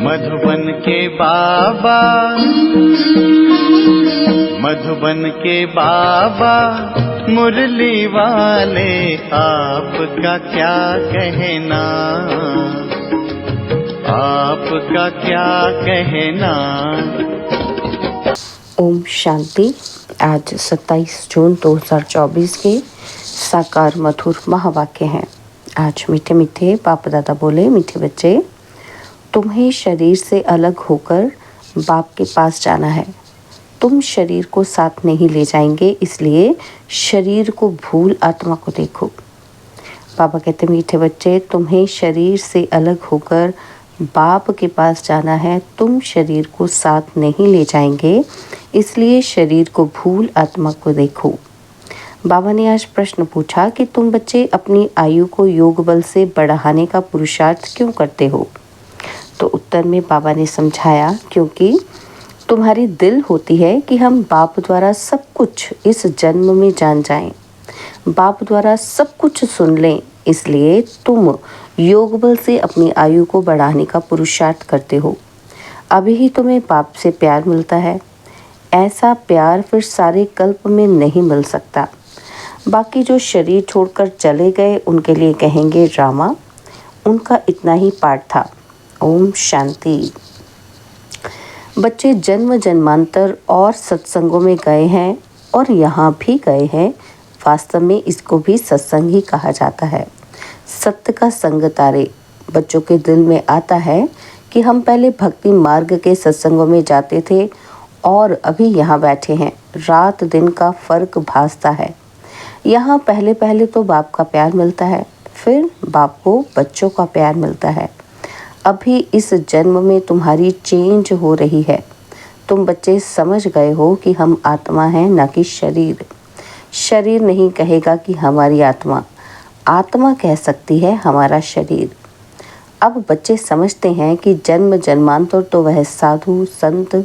मधुबन के बाबा, मधुबन के बाबा मुरली वाले, आपका क्या कहना, आपका क्या कहना। ओम शांति। आज 27 जून 2024 के साकार मधुर महावाक्य हैं। आज मीठे मीठे बाप दादा बोले, मीठे बच्चे, तुम्हें शरीर से अलग होकर बाप के पास जाना है। तुम शरीर को साथ नहीं ले जाएंगे, इसलिए शरीर को भूल आत्मा को देखो। बाबा कहते, मीठे बच्चे, तुम्हें शरीर से अलग होकर बाप के पास जाना है। तुम शरीर को साथ नहीं ले जाएंगे, इसलिए शरीर को भूल आत्मा को देखो। बाबा ने आज प्रश्न पूछा कि तुम बच्चे अपनी आयु को योग बल से बढ़ाने का पुरुषार्थ क्यों करते हो। तो उत्तर में बाबा ने समझाया, क्योंकि तुम्हारी दिल होती है कि हम बाप द्वारा सब कुछ इस जन्म में जान जाएं, बाप द्वारा सब कुछ सुन लें, इसलिए तुम योग बल से अपनी आयु को बढ़ाने का पुरुषार्थ करते हो। अभी ही तुम्हें बाप से प्यार मिलता है। ऐसा प्यार फिर सारे कल्प में नहीं मिल सकता। बाकी जो शरीर छोड़कर चले गए उनके लिए कहेंगे ड्रामा। उनका इतना ही पाठ था। ओम शांति। बच्चे जन्म जन्मांतर और सत्संगों में गए हैं और यहाँ भी गए हैं। वास्तव में इसको भी सत्संग ही कहा जाता है। सत्य का संग तारे। बच्चों के दिल में आता है कि हम पहले भक्ति मार्ग के सत्संगों में जाते थे और अभी यहाँ बैठे हैं। रात दिन का फर्क भासता है। यहाँ पहले पहले तो बाप का प्यार मिलता है, फिर बाप को बच्चों का प्यार मिलता है। अभी इस जन्म में तुम्हारी चेंज हो रही है। तुम बच्चे समझ गए हो कि हम आत्मा हैं, न कि शरीर। शरीर नहीं कहेगा कि हमारी आत्मा, आत्मा कह सकती है हमारा शरीर। अब बच्चे समझते हैं कि जन्म जन्मांतर तो वह साधु संत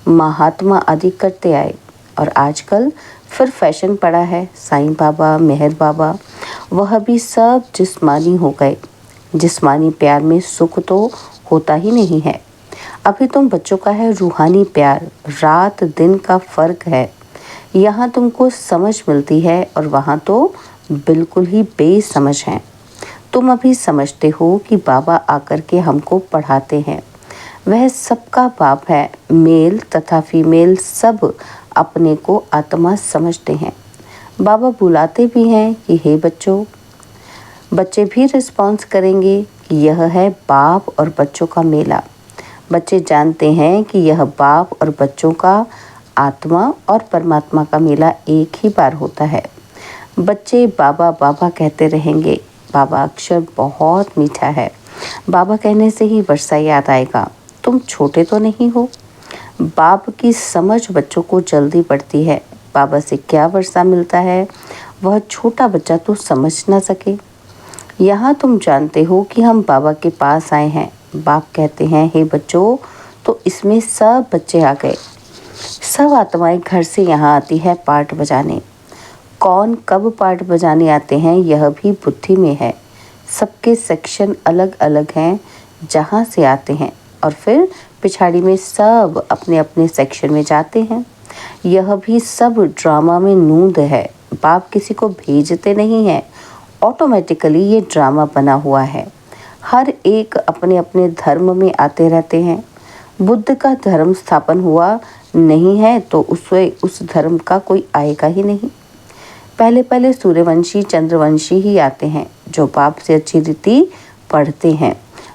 महात्मा आदि करते आए और आजकल फिर फैशन पड़ा है। साईं बाबा, मेहर बाबा, वह भी सब जिस्मानी हो गए। जिस्मानी प्यार में सुख तो होता ही नहीं है। अभी तुम बच्चों का है रूहानी प्यार। रात दिन का फर्क है। यहाँ तुमको समझ मिलती है और वहाँ तो बिल्कुल ही बेसमझ हैं। तुम अभी समझते हो कि बाबा आकर के हमको पढ़ाते हैं। वह सबका बाप है। मेल तथा फीमेल सब अपने को आत्मा समझते हैं। बाबा बुलाते भी हैं कि हे बच्चों। बच्चे भी रिस्पॉन्स करेंगे कि यह है बाप और बच्चों का मेला। बच्चे जानते हैं कि यह बाप और बच्चों का आत्मा और परमात्मा का मेला एक ही बार होता है। बच्चे बाबा बाबा कहते रहेंगे। बाबा अक्षर बहुत मीठा है। बाबा कहने से ही वर्षा याद आएगा। तुम छोटे तो नहीं हो। बाप की समझ बच्चों को जल्दी पड़ती है। बाबा से क्या वर्षा मिलता है वह छोटा बच्चा तो समझ ना सके। यहाँ तुम जानते हो कि हम बाबा के पास आए हैं। बाप कहते हैं, हे बच्चों, तो इसमें सब बच्चे आ गए। सब आत्माएं घर से यहाँ आती है पार्ट बजाने। कौन कब पार्ट बजाने आते हैं यह भी बुद्धि में है। सबके सेक्शन अलग अलग हैं जहाँ से आते हैं और फिर पिछाड़ी में सब अपने अपने सेक्शन में जाते हैं। यह भी सब ड्रामा में नूंद है। बाप किसी को भेजते नहीं हैं, ऑटोमेटिकली ये ड्रामा बना हुआ है। हर एक अपने अपने धर्म में आते रहते हैं। बुद्ध का धर्म स्थापन हुआ नहीं है तो उस धर्म का कोई आएगा ही नहीं। पहले पहले सूर्यवंशी चंद्रवंशी ही आते हैं जो बाप से अच्छी रीति पढ़ते हैं।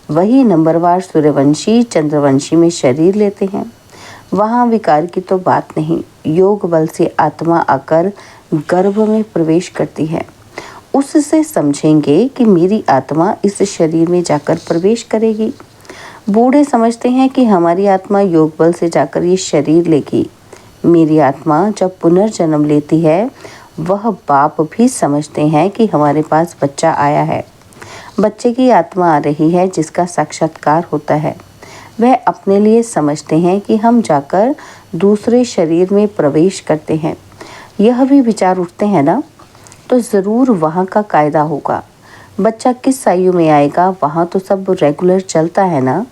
वही नंबरवार सूर्यवंशी चंद्रवंशी में शरीर लेते हैं। वहाँ विकार की तो बात नहीं। योग बल से आत्मा आकर गर्भ में प्रवेश करती है। उससे समझेंगे कि मेरी आत्मा इस शरीर में जाकर प्रवेश करेगी। बूढ़े समझते हैं कि हमारी आत्मा योग बल से जाकर ये शरीर लेगी। मेरी आत्मा जब पुनर्जन्म लेती है, वह बाप भी समझते हैं कि हमारे पास बच्चा आया है। बच्चे की आत्मा आ रही है जिसका साक्षात्कार होता है। वह अपने लिए समझते हैं कि हम जाकर दूसरे शरीर में प्रवेश करते हैं। यह भी विचार उठते हैं ना, तो ज़रूर वहाँ का कायदा होगा। बच्चा किस आयु में आएगा वहाँ तो सब रेगुलर चलता है ना।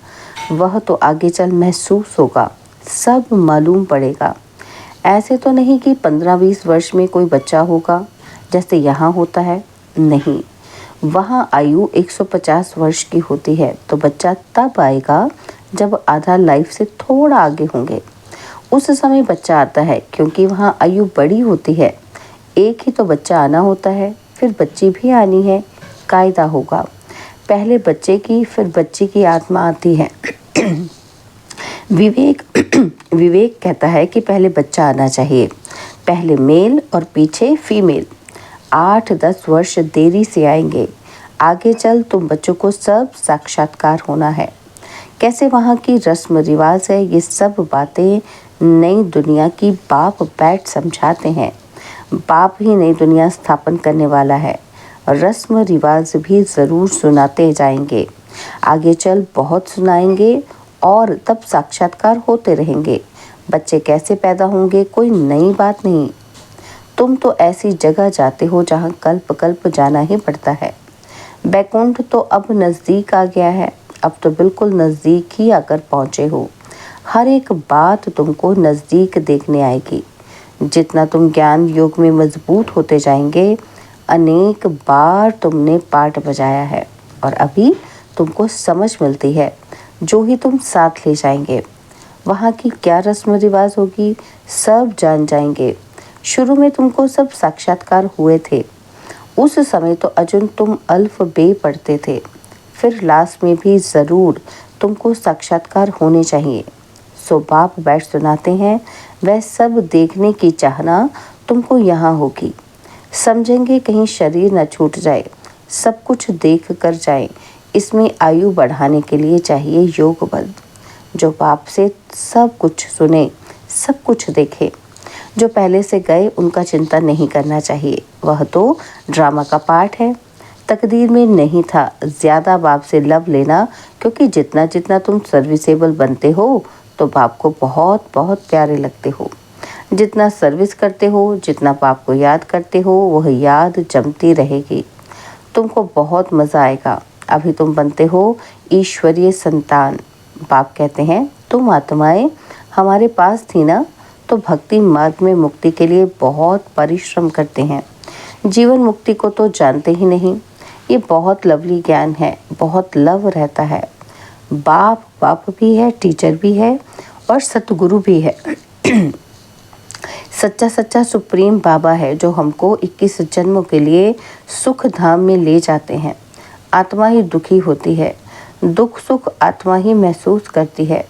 वह तो आगे चल महसूस होगा, सब मालूम पड़ेगा। ऐसे तो नहीं कि 15-20 वर्ष में कोई बच्चा होगा जैसे यहाँ होता है। नहीं, वहाँ आयु 150 वर्ष की होती है, तो बच्चा तब आएगा जब आधा लाइफ से थोड़ा आगे होंगे। उस समय बच्चा आता है, क्योंकि वहाँ आयु बड़ी होती है। एक ही तो बच्चा आना होता है, फिर बच्ची भी आनी है, कायदा होगा। पहले बच्चे की, फिर बच्ची की आत्मा आती है। विवेक विवेक कहता है कि पहले बच्चा आना चाहिए, पहले मेल और पीछे फीमेल। 8-10 वर्ष देरी से आएंगे। आगे चल तुम बच्चों को सब साक्षात्कार होना है। कैसे वहाँ की रस्म रिवाज है, ये सब बातें नई दुनिया की बाप बैठ समझाते हैं। बाप ही नई दुनिया स्थापन करने वाला है। रस्म रिवाज भी ज़रूर सुनाते जाएंगे, आगे चल बहुत सुनाएंगे, और तब साक्षात्कार होते रहेंगे। बच्चे कैसे पैदा होंगे कोई नई बात नहीं। तुम तो ऐसी जगह जाते हो जहाँ कल्प कल्प जाना ही पड़ता है। बैकुंठ तो अब नज़दीक आ गया है, अब तो बिल्कुल नज़दीक ही आकर पहुँचे हो। हर एक बात तुमको नज़दीक देखने आएगी। जितना तुम ज्ञान योग में मजबूत होते जाएंगे, अनेक बार तुमने पाठ बजाया है और अभी तुमको समझ मिलती है, जो ही तुम साथ ले जाएंगे। वहाँ की क्या रस्म रिवाज होगी सब जान जाएंगे। शुरू में तुमको सब साक्षात्कार हुए थे, उस समय तो अर्जुन तुम अल्फ बे पढ़ते थे। फिर लास्ट में भी ज़रूर तुमको साक्षात्कार होने चाहिए। सो बाप बैठ सुनाते हैं, वह सब देखने की चाहना तुमको यहाँ होगी। समझेंगे कहीं शरीर न छूट जाए, सब कुछ देख कर जाए। इसमें आयु बढ़ाने के लिए चाहिए योग बल। जो बाप से सब कुछ सुने, सब कुछ देखे। जो पहले से गए उनका चिंता नहीं करना चाहिए, वह तो ड्रामा का पार्ट है। तकदीर में नहीं था ज़्यादा बाप से लव लेना, क्योंकि जितना जितना तुम सर्विसेबल बनते हो तो बाप को बहुत बहुत प्यारे लगते हो। जितना सर्विस करते हो, जितना बाप को याद करते हो, वह याद जमती रहेगी। तुमको बहुत मज़ा आएगा। अभी तुम बनते हो ईश्वरीय संतान। बाप कहते हैं तुम आत्माएं हमारे पास थी ना, तो भक्ति मार्ग में मुक्ति के लिए बहुत परिश्रम करते हैं। जीवन मुक्ति को तो जानते ही नहीं। ये बहुत लवली ज्ञान है, बहुत लव रहता है। बाप भी है, टीचर भी है और सतगुरु भी है। सच्चा सुप्रीम बाबा है, जो हमको 21 जन्मों के लिए सुख धाम में ले जाते हैं। आत्मा ही दुखी होती है, दुख सुख आत्मा ही महसूस करती है।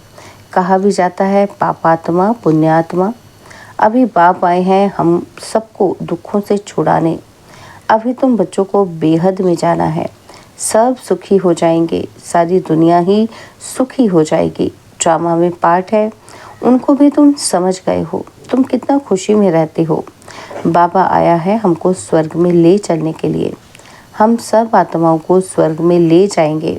कहा भी जाता है पापात्मा पुण्यात्मा। अभी बाप आए हैं हम सबको दुखों से छुड़ाने। अभी तुम बच्चों को बेहद में जाना है, सब सुखी हो जाएंगे, सारी दुनिया ही सुखी हो जाएगी। ड्रामा में पार्ट है, उनको भी तुम समझ गए हो। तुम कितना खुशी में रहते हो। बाबा आया है हमको स्वर्ग में ले चलने के लिए। हम सब आत्माओं को स्वर्ग में ले जाएंगे।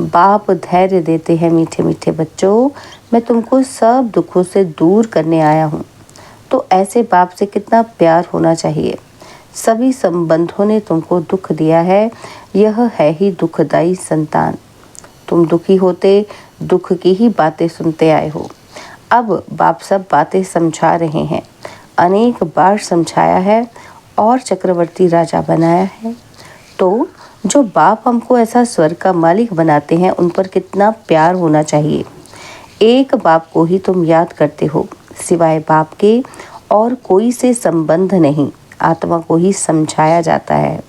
बाप धैर्य देते हैं, मीठे मीठे बच्चों, मैं तुमको सब दुखों से दूर करने आया हूँ। तो ऐसे बाप से कितना प्यार होना चाहिए। सभी संबंधों ने तुमको दुख दिया है, यह है ही दुखदाई संतान। तुम दुखी होते दुख की ही बातें सुनते आए हो। अब बाप सब बातें समझा रहे हैं, अनेक बार समझाया है और चक्रवर्ती राजा बनाया है। तो जो बाप हमको ऐसा स्वर्ग का मालिक बनाते हैं, उन पर कितना प्यार होना चाहिए। एक बाप को ही तुम याद करते हो, सिवाय बाप के और कोई से संबंध नहीं। आत्मा को ही समझाया जाता है।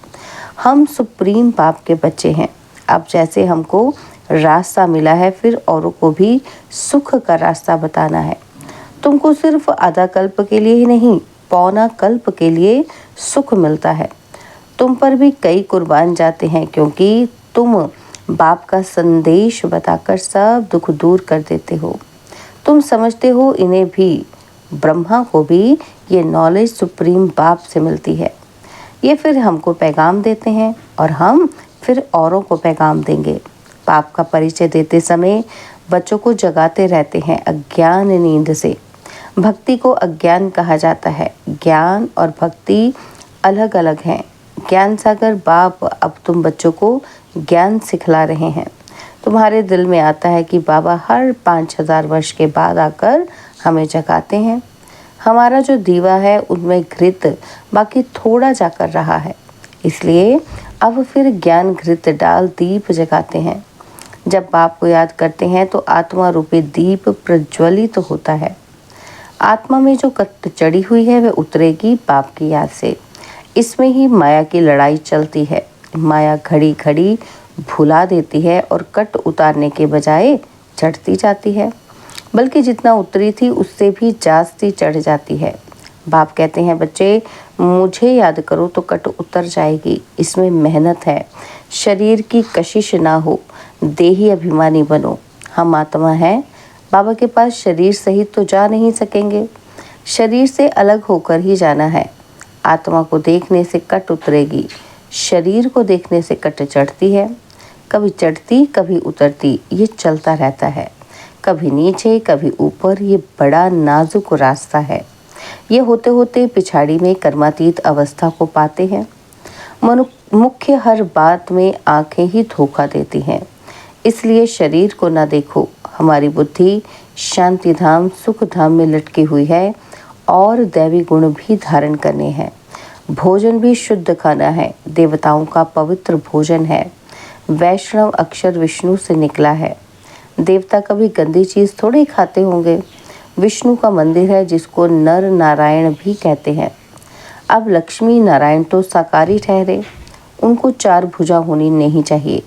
हम सुप्रीम बाप के बच्चे हैं। अब जैसे हमको रास्ता मिला है, फिर औरों को भी सुख का रास्ता बताना है। तुमको सिर्फ आधा कल्प के लिए ही नहीं, पौना कल्प के लिए सुख मिलता है। तुम पर भी कई कुर्बान जाते हैं, क्योंकि तुम बाप का संदेश बताकर सब दुख दूर कर देते हो। तुम समझते हो इन्हें भी, ब्रह्मा को भी ये नॉलेज सुप्रीम बाप से मिलती है। ये फिर हमको पैगाम देते हैं और हम फिर औरों को पैगाम देंगे। बाप का परिचय देते समय बच्चों को जगाते रहते हैं अज्ञान नींद से। भक्ति को अज्ञान कहा जाता है। ज्ञान और भक्ति अलग अलग हैं। ज्ञान सागर बाप अब तुम बच्चों को ज्ञान सिखला रहे हैं। तुम्हारे दिल में आता है कि बाबा हर 5000 वर्ष के बाद आकर हमें जगाते हैं। हमारा जो दीवा है उनमें घृत बाकी थोड़ा जाकर रहा है, इसलिए अब फिर ज्ञान घृत डाल दीप जगाते हैं। जब बाप को याद करते हैं तो आत्मा रूपी दीप प्रज्वलित होता है। आत्मा में जो कट चढ़ी हुई है वह उतरेगी बाप की याद से। इसमें ही माया की लड़ाई चलती है। माया घड़ी घड़ी भुला देती है और कट उतारने के बजाय चढ़ती जाती है, बल्कि जितना उतरी थी उससे भी जास्ती चढ़ जाती है। बाप कहते हैं, बच्चे मुझे याद करो तो कट उतर जाएगी। इसमें मेहनत है। शरीर की कशिश ना हो, देही अभिमानी बनो। हम आत्मा हैं, बाबा के पास शरीर सहित तो जा नहीं सकेंगे। शरीर से अलग होकर ही जाना है। आत्मा को देखने से कट उतरेगी, शरीर को देखने से कट चढ़ती है। कभी चढ़ती कभी उतरती, ये चलता रहता है। कभी नीचे कभी ऊपर, ये बड़ा नाजुक रास्ता है। ये होते होते पिछाड़ी में कर्मातीत अवस्था को पाते हैं। मुख्य हर बात में आंखें ही धोखा देती हैं, इसलिए शरीर को ना देखो। हमारी बुद्धि शांति धाम सुख धाम में लटकी हुई है और दैवी गुण भी धारण करने हैं। भोजन भी शुद्ध खाना है, देवताओं का पवित्र भोजन है। वैष्णव अक्षर विष्णु से निकला है। देवता कभी गंदी चीज थोड़ी खाते होंगे। विष्णु का मंदिर है जिसको नर नारायण भी कहते हैं। अब लक्ष्मी नारायण तो साकारी ठहरे, उनको 4 भुजा होनी नहीं चाहिए,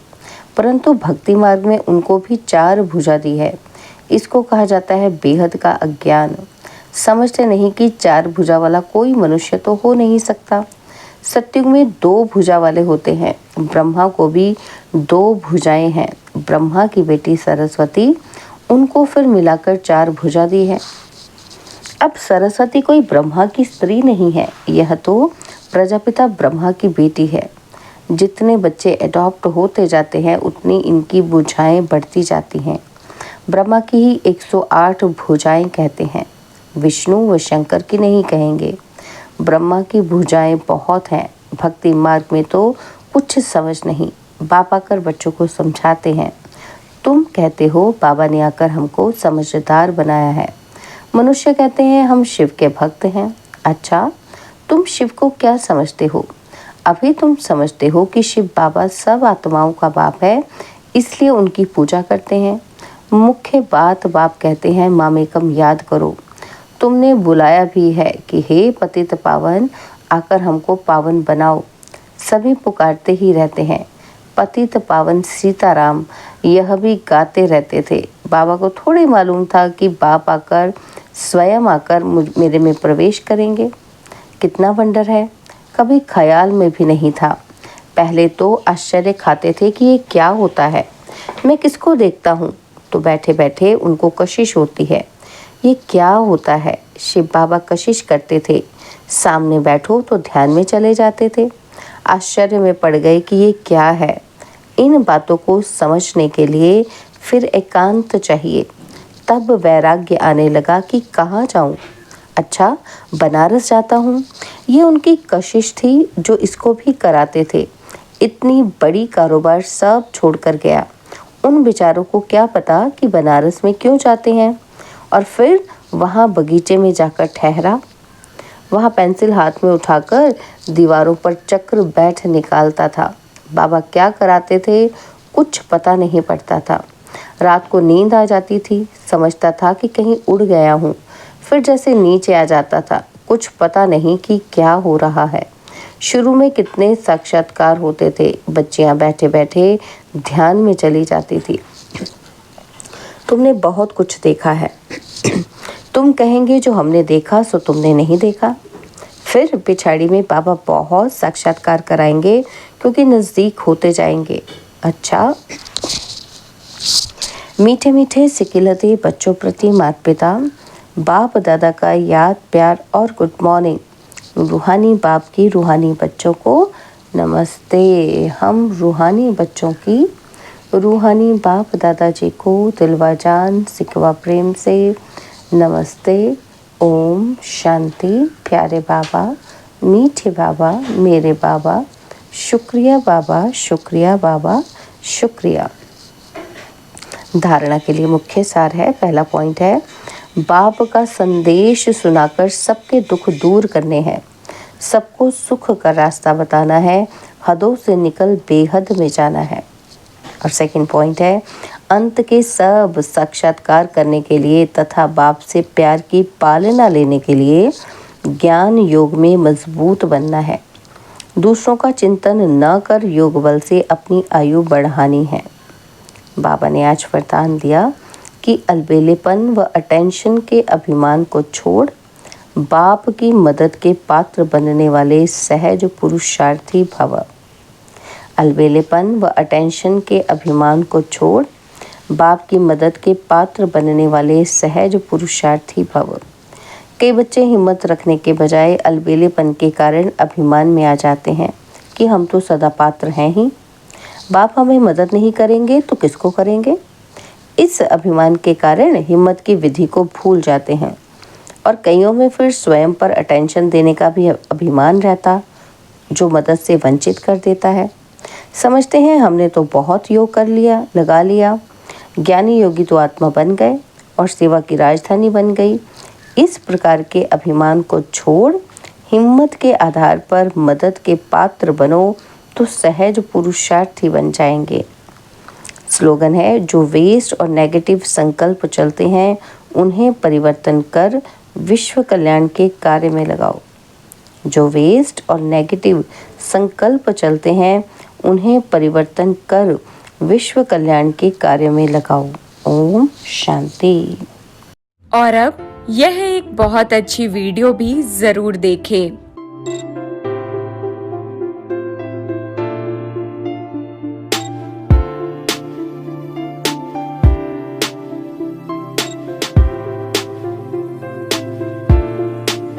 परंतु भक्ति मार्ग में उनको भी 4 भुजा दी है। इसको कहा जाता है बेहद का अज्ञान। समझते नहीं कि 4 भुजा वाला कोई मनुष्य तो हो नहीं सकता। सत्युग में 2 भुजा वाले होते हैं। ब्रह्मा को भी 2 भुजाएं हैं। ब्रह्मा की बेटी सरस्वती, उनको फिर मिलाकर 4 भुजा दी है। अब सरस्वती कोई ब्रह्मा की स्त्री नहीं है, यह तो प्रजापिता ब्रह्मा की बेटी है। जितने बच्चे एडॉप्ट होते जाते हैं उतनी इनकी भुजाएं बढ़ती जाती हैं। ब्रह्मा की ही 108 भुजाएं कहते हैं, विष्णु व शंकर की नहीं कहेंगे। ब्रह्मा की भुजाएं बहुत हैं। भक्ति मार्ग में तो कुछ समझ नहीं। बाबा आकर बच्चों को समझाते हैं। तुम कहते हो बाबा ने आकर हमको समझदार बनाया है। मनुष्य कहते हैं हम शिव के भक्त हैं। अच्छा, तुम शिव को क्या समझते हो? अभी तुम समझते हो कि शिव बाबा सब आत्माओं का बाप है, इसलिए उनकी पूजा करते हैं। मुख्य बात बाप कहते हैं, मामेकम याद करो। तुमने बुलाया भी है कि हे पतित पावन, आकर हमको पावन बनाओ। सभी पुकारते ही रहते हैं, पतित पावन सीताराम। यह भी गाते रहते थे। बाबा को थोड़ी मालूम था कि बाप आकर स्वयं आकर मेरे में प्रवेश करेंगे। कितना वंडर है, कभी ख्याल में भी नहीं था। पहले तो आश्चर्य खाते थे कि ये क्या होता है, मैं किसको देखता हूँ। तो बैठे बैठे उनको कशिश होती है, ये क्या होता है। शिव बाबा कशिश करते थे, सामने बैठो तो ध्यान में चले जाते थे। आश्चर्य में पड़ गए कि ये क्या है। इन बातों को समझने के लिए फिर एकांत चाहिए। तब वैराग्य आने लगा कि कहाँ जाऊँ। अच्छा, बनारस जाता हूँ। ये उनकी कशिश थी जो इसको भी कराते थे। इतनी बड़ी कारोबार सब छोड़कर गया। उन बेचारों को क्या पता कि बनारस में क्यों जाते हैं। और फिर वहाँ बगीचे में जाकर ठहरा। वहाँ पेंसिल हाथ में उठाकर दीवारों पर चक्र बैठ निकालता था। बाबा क्या कराते थे कुछ पता नहीं पड़ता था। रात को नींद आ जाती थी, समझता था कि कहीं उड़ गया हूँ। फिर जैसे नीचे आ जाता था, कुछ पता नहीं कि क्या हो रहा है। शुरू में कितने साक्षात्कार होते थे। बच्चियाँ बैठे बैठे ध्यान में चली जाती थी। तुमने बहुत कुछ देखा है। तुम कहेंगे जो हमने देखा सो तुमने नहीं देखा। फिर पिछाड़ी में बाबा बहुत साक्षात्कार कराएंगे क्योंकि नज़दीक होते जाएंगे। अच्छा, मीठे मीठे सिकिलते बच्चों प्रति माता पिता बाप दादा का याद प्यार और गुड मॉर्निंग। रूहानी बाप की रूहानी बच्चों को नमस्ते। हम रूहानी बच्चों की रूहानी बाप दादाजी को दिलवा जान सिकवा प्रेम से नमस्ते। ओम शांति। प्यारे बाबा, मीठे बाबा, मेरे बाबा, शुक्रिया बाबा, शुक्रिया बाबा, शुक्रिया। धारणा के लिए मुख्य सार है। पहला पॉइंट है, बाप का संदेश सुनाकर सबके दुख दूर करने हैं, सबको सुख का रास्ता बताना है, हदों से निकल बेहद में जाना है। और सेकंड पॉइंट है, अंत के सब साक्षात्कार करने के लिए तथा बाप से प्यार की पालना लेने के लिए ज्ञान योग में मजबूत बनना है। दूसरों का चिंतन न कर योग बल से अपनी आयु बढ़ानी है। बाबा ने आज वरदान दिया कि अलबेलेपन व अटेंशन के अभिमान को छोड़ बाप की मदद के पात्र बनने वाले सहज पुरुषार्थी भव। अलबेलेपन व अटेंशन के अभिमान को छोड़ बाप की मदद के पात्र बनने वाले सहज पुरुषार्थी भव। कई बच्चे हिम्मत रखने के बजाय अलबेलेपन के कारण अभिमान में आ जाते हैं कि हम तो सदा पात्र हैं ही, बाप हमें मदद नहीं करेंगे तो किसको करेंगे। इस अभिमान के कारण हिम्मत की विधि को भूल जाते हैं और कईयों में फिर स्वयं पर अटेंशन देने का भी अभिमान रहता, जो मदद से वंचित कर देता है। समझते हैं हमने तो बहुत योग कर लिया, लगा लिया, ज्ञानी योगी तो आत्मा बन गए और सेवा की राजधानी बन गई। इस प्रकार के अभिमान को छोड़ हिम्मत के आधार पर मदद के पात्र बनो तो सहज पुरुषार्थी बन जाएंगे। स्लोगन है, जो वेस्ट और नेगेटिव संकल्प चलते हैं उन्हें परिवर्तन कर विश्व कल्याण के कार्य में लगाओ। जो वेस्ट और नेगेटिव संकल्प चलते हैं उन्हें परिवर्तन कर विश्व कल्याण के कार्य में लगाओ। ओम शांति। और अब यह एक बहुत अच्छी वीडियो भी जरूर देखें।